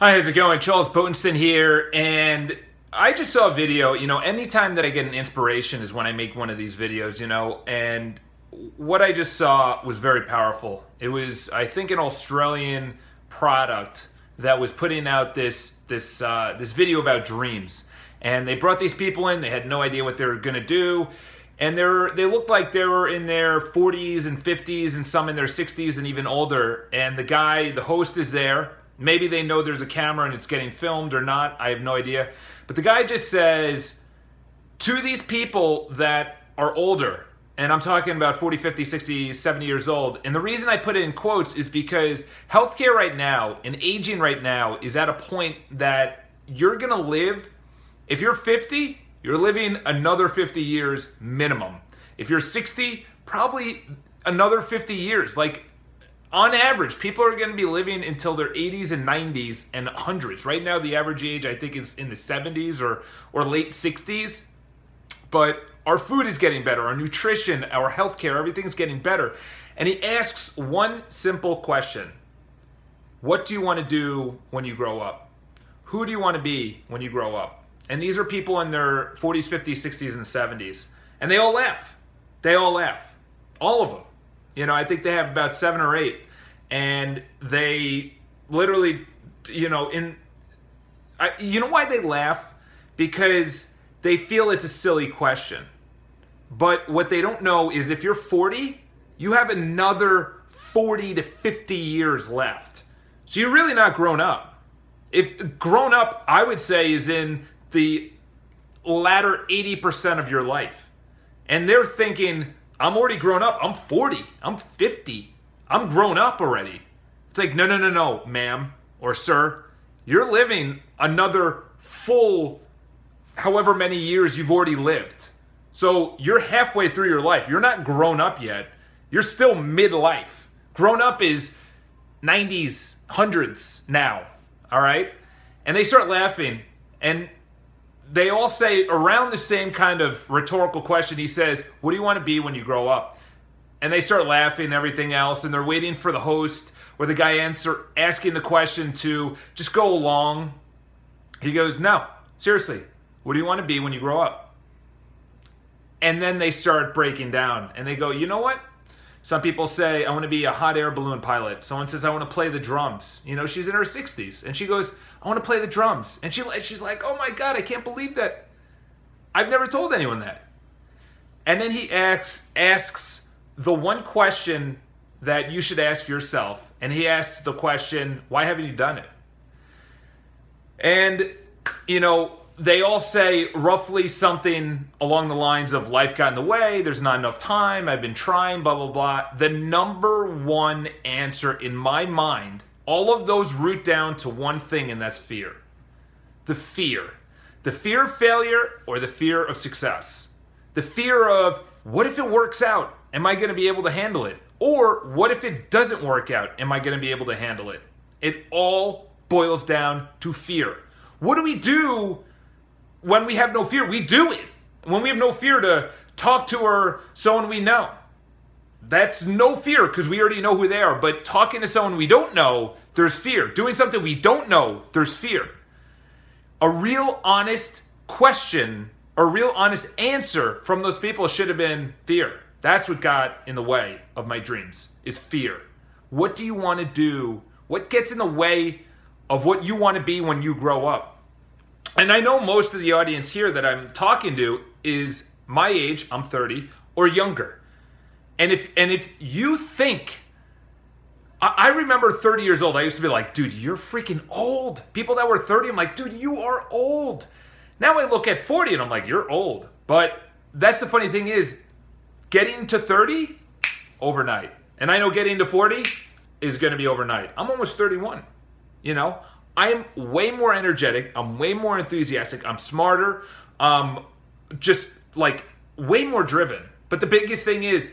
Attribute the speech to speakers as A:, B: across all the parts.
A: Hi, how's it going? Charles Potenston here, and I just saw a video. Anytime that I get an inspiration is when I make one of these videos, and what I just saw was very powerful. It was, I think, an Australian product that was putting out this video about dreams, and they brought these people in. They had no idea what they were going to do, and they looked like they were in their 40s and 50s, and some in their 60s and even older. And the host is there. Maybe they know there's a camera and it's getting filmed or not. I have no idea. But the guy just says to these people that are older, and I'm talking about 40, 50, 60, 70 years old. And the reason I put it in quotes is because healthcare right now and aging right now is at a point that you're going to live. If you're 50, you're living another 50 years minimum. If you're 60, probably another 50 years. Like, on average, people are going to be living until their 80s and 90s and 100s. Right now, the average age, I think, is in the 70s or late 60s. But our food is getting better. Our nutrition, our healthcare, everything's getting better. And he asks one simple question. What do you want to do when you grow up? Who do you want to be when you grow up? And these are people in their 40s, 50s, 60s, and 70s. And they all laugh. They all laugh. All of them. I think they have about 7 or 8, and they literally, you know why they laugh? Because they feel it's a silly question. But what they don't know is if you're 40, you have another 40 to 50 years left. So you're really not grown up. If grown up, I would say, is in the latter 80% of your life. And they're thinking, I'm already grown up. I'm 40. I'm 50. I'm grown up already. It's like, no, ma'am or sir. You're living another full however many years you've already lived. So you're halfway through your life. You're not grown up yet. You're still midlife. Grown up is 90s, 100s now. All right? And they start laughing. And they all say around the same kind of rhetorical question. He says, what do you want to be when you grow up? And they start laughing and everything else, and they're waiting for the host or the guy asking the question to just go along. He goes, no, seriously, what do you want to be when you grow up? And then they start breaking down, and they go, you know what? Some people say, I want to be a hot air balloon pilot. Someone says, I want to play the drums. She's in her 60s. And she goes, I want to play the drums. And she's like, oh my God, I can't believe that. I've never told anyone that. And then he asks the one question that you should ask yourself. And he asks the question, why haven't you done it? And, they all say roughly something along the lines of life got in the way, there's not enough time, I've been trying, blah, blah, blah. The number one answer in my mind, all of those root down to one thing, and that's fear. The fear. The fear of failure or the fear of success. The fear of, what if it works out? Am I going to be able to handle it? Or what if it doesn't work out? Am I going to be able to handle it? It all boils down to fear. What do we do when we have no fear? We do it. When we have no fear to talk to someone we know. That's no fear because we already know who they are. But talking to someone we don't know, there's fear. Doing something we don't know, there's fear. A real honest question, a real honest answer from those people should have been fear. That's what got in the way of my dreams, is fear. What do you want to do? What gets in the way of what you want to be when you grow up? And I know most of the audience here that I'm talking to is my age, I'm 30, or younger. And if you think, I remember 30 years old, I used to be like, dude, you're freaking old. People that were 30, I'm like, dude, you are old. Now I look at 40 and I'm like, you're old. But that's the funny thing is, getting to 30, overnight. And I know getting to 40 is going to be overnight. I'm almost 31, I'm way more energetic. I'm way more enthusiastic. I'm smarter. Just like way more driven. But the biggest thing is,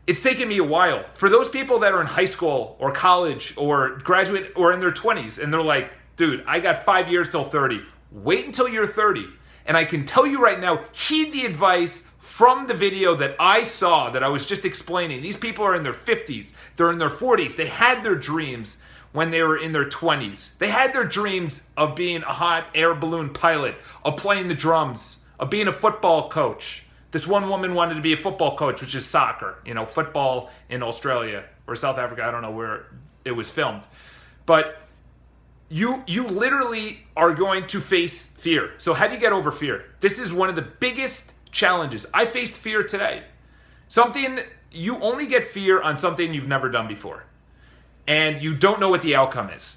A: it's taken me a while. For those people that are in high school or college or graduate or in their 20s, and they're like, dude, I got 5 years till 30. Wait until you're 30. And I can tell you right now, heed the advice from the video that I saw that I was just explaining. These people are in their 50s. They're in their 40s. They had their dreams. when they were in their 20s. They had their dreams of being a hot air balloon pilot, of playing the drums, of being a football coach. This one woman wanted to be a football coach, which is soccer, you know, football in Australia or South Africa. I don't know where it was filmed. But you literally are going to face fear. So how do you get over fear? This is one of the biggest challenges. I faced fear today. You only get fear on something you've never done before. And you don't know what the outcome is.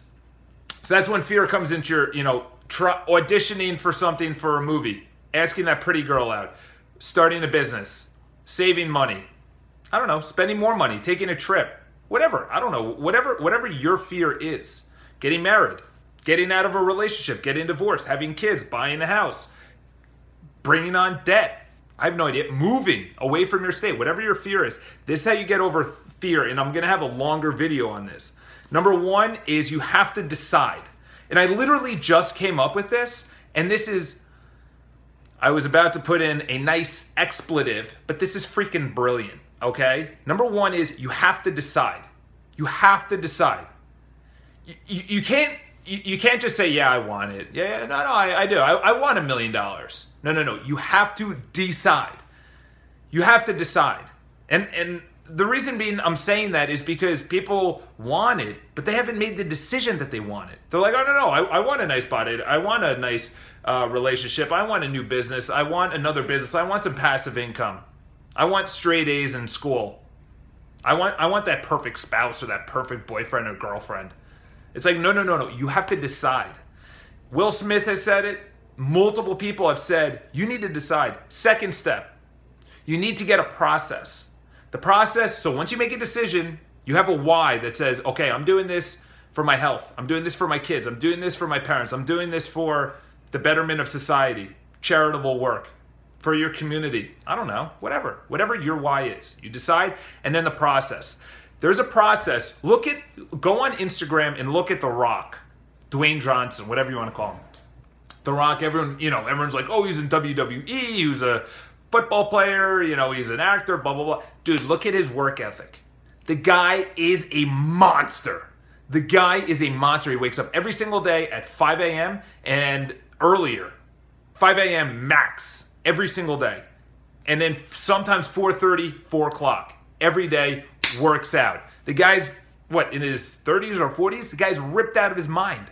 A: So that's when fear comes into your, you know, auditioning for something for a movie, asking that pretty girl out, starting a business, saving money, I don't know, spending more money, taking a trip, whatever, I don't know, whatever your fear is. Getting married, getting out of a relationship, getting divorced, having kids, buying a house, bringing on debt. I have no idea. Moving away from your state, whatever your fear is. This is how you get over fear, and I'm going to have a longer video on this. Number one is you have to decide. And I literally just came up with this, and this is, I was about to put in a nice expletive, but this is freaking brilliant, okay? Number one is you have to decide. You have to decide. You can't just say, yeah, I want it. Yeah, no, I do. I want $1 million. No. You have to decide. You have to decide. And the reason being I'm saying that is because people want it, but they haven't made the decision that they want it. They're like, oh, no, I want a nice body. I want a nice relationship. I want a new business. I want another business. I want some passive income. I want straight A's in school. I want that perfect spouse or that perfect boyfriend or girlfriend. It's like, no. You have to decide. Will Smith has said it. Multiple people have said, you need to decide. Second step, you need to get a process. The process, so once you make a decision, you have a why that says, okay, I'm doing this for my health. I'm doing this for my kids. I'm doing this for my parents. I'm doing this for the betterment of society, charitable work, for your community. I don't know, whatever your why is. You decide, and then the process. There's a process. Go on Instagram and look at The Rock, Dwayne Johnson, whatever you want to call him. The Rock, everyone's like, oh, he's in WWE, he was a football player, he's an actor, blah, blah, blah. Dude, look at his work ethic. The guy is a monster. The guy is a monster. He wakes up every single day at 5 a.m. and earlier. 5 a.m. max every single day. And then sometimes 4:30, 4 o'clock. Every day works out. The guy's, in his 30s or 40s? The guy's ripped out of his mind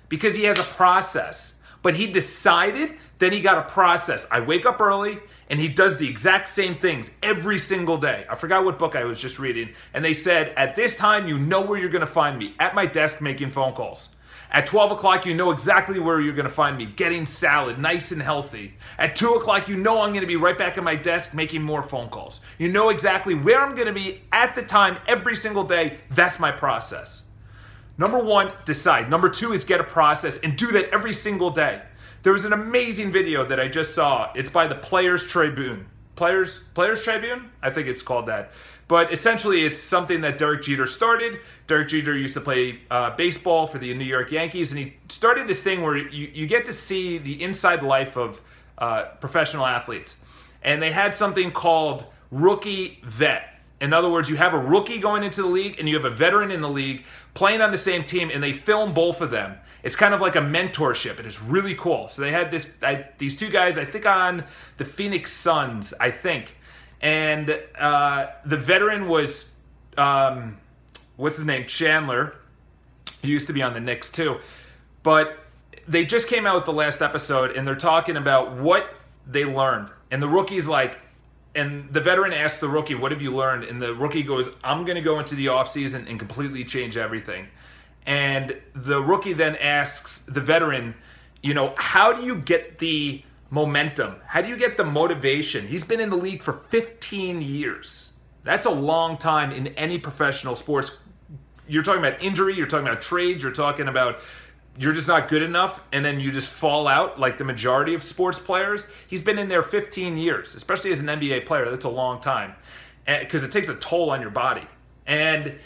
A: because he has a process. But he decided, then he got a process. I wake up early, and he does the exact same things every single day. I forgot what book I was just reading. And they said, at this time, you know where you're going to find me. At my desk making phone calls. At 12 o'clock, you know exactly where you're going to find me. Getting salad, nice and healthy. At 2 o'clock, you know I'm going to be right back at my desk making more phone calls. You know exactly where I'm going to be at the time every single day. That's my process. Number one, decide. Number two is get a process and do that every single day. There was an amazing video that I just saw. It's by the Players Tribune. Players Tribune? I think it's called that. But essentially, it's something that Derek Jeter started. Derek Jeter used to play baseball for the New York Yankees, and he started this thing where you get to see the inside life of professional athletes. And they had something called Rookie Vet. In other words, you have a rookie going into the league, and you have a veteran in the league playing on the same team, and they film both of them. It's kind of like a mentorship, and it's really cool. So they had these two guys, I think on the Phoenix Suns, I think. And the veteran was, what's his name, Chandler. He used to be on the Knicks too. But they just came out with the last episode, and they're talking about what they learned. And the rookie's like, and the veteran asks the rookie, what have you learned? And the rookie goes, I'm going to go into the offseason and completely change everything. And the rookie then asks the veteran, how do you get the momentum? How do you get the motivation? He's been in the league for 15 years. That's a long time in any professional sports. You're talking about injury, you're talking about trades, you're talking about you're just not good enough, and then you just fall out like the majority of sports players. He's been in there 15 years, especially as an NBA player. That's a long time because it takes a toll on your body. And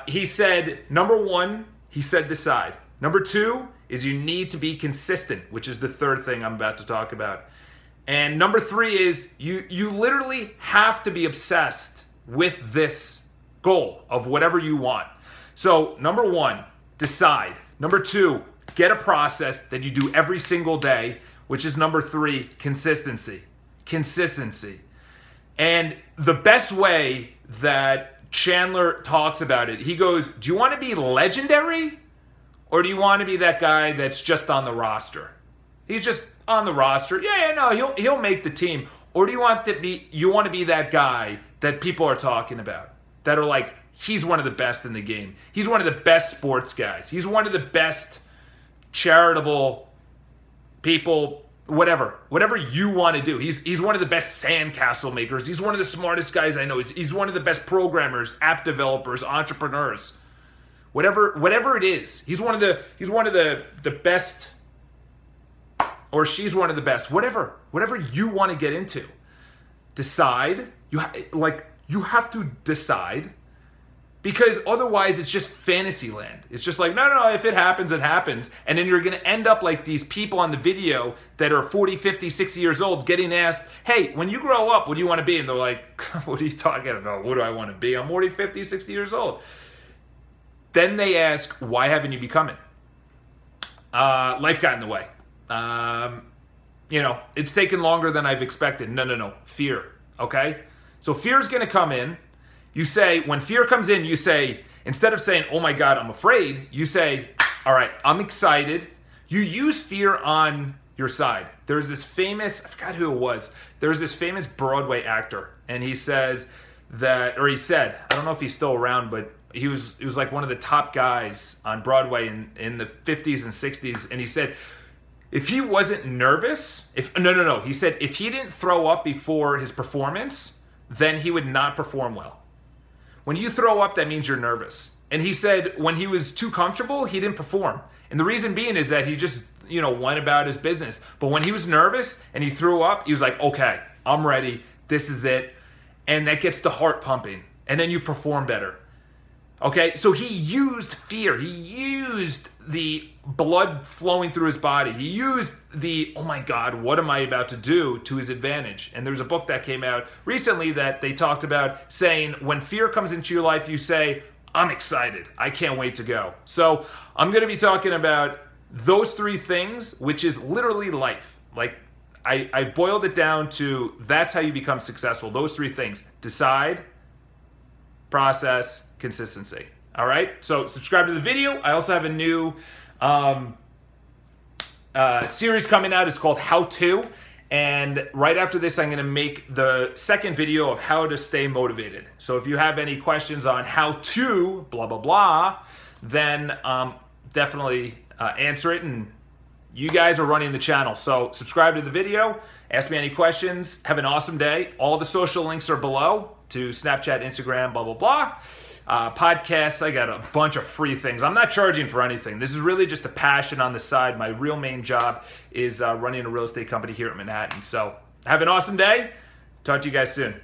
A: he said, number one, he said decide. Number two is you need to be consistent, which is the third thing I'm about to talk about. And number three is you literally have to be obsessed with this goal of whatever you want. So number one, decide. Number 2, get a process that you do every single day, which is number 3, consistency. Consistency. And the best way that Chandler talks about it, he goes, do you want to be legendary or do you want to be that guy that's just on the roster? He's just on the roster. Yeah, no, he'll make the team. Or do you want to be that guy that people are talking about, that are like, he's one of the best in the game. He's one of the best sports guys. He's one of the best charitable people, whatever you want to do. He's one of the best sandcastle makers. He's one of the smartest guys I know. He's one of the best programmers, app developers, entrepreneurs. Whatever it is. He's one of the best, or she's one of the best. Whatever you want to get into. Decide. You have to decide. Because otherwise it's just fantasy land. It's just like, no, if it happens, it happens. And then you're going to end up like these people on the video that are 40, 50, 60 years old getting asked, hey, when you grow up, what do you want to be? And they're like, what are you talking about? What do I want to be? I'm 40, 50, 60 years old. Then they ask, why haven't you become it? Life got in the way. It's taken longer than I've expected. No. Fear, okay? So fear's going to come in. You say, when fear comes in, you say, instead of saying, oh my God, I'm afraid, you say, all right, I'm excited. You use fear on your side. There's this famous, I forgot who it was. There's this famous Broadway actor, and he says that, or he said, I don't know if he's still around, but he was like one of the top guys on Broadway in the 50s and 60s, and he said, if he wasn't nervous, he said, if he didn't throw up before his performance, then he would not perform well. When you throw up, that means you're nervous. And he said when he was too comfortable, he didn't perform. And the reason being is that he just, went about his business. But when he was nervous and he threw up, he was like, okay, I'm ready. This is it. And that gets the heart pumping. And then you perform better. Okay, so he used fear. He used the blood flowing through his body. He used the, oh my God, what am I about to do, to his advantage. And there's a book that came out recently that they talked about saying when fear comes into your life, you say, I'm excited. I can't wait to go. So I'm going to be talking about those 3 things, which is literally life. Like I boiled it down to that's how you become successful. Those 3 things: decide, process, consistency. All right, so subscribe to the video. I also have a new series coming out. It's called How To, and right after this I'm going to make the second video of how to stay motivated. So if you have any questions on how to blah blah blah, then definitely answer it, and you guys are running the channel. So subscribe to the video, ask me any questions. Have an awesome day. All the social links are below to Snapchat, Instagram, blah blah blah. Podcasts, I got a bunch of free things. I'm not charging for anything. This is really just a passion on the side. My real main job is running a real estate company here at Manhattan. So have an awesome day. Talk to you guys soon.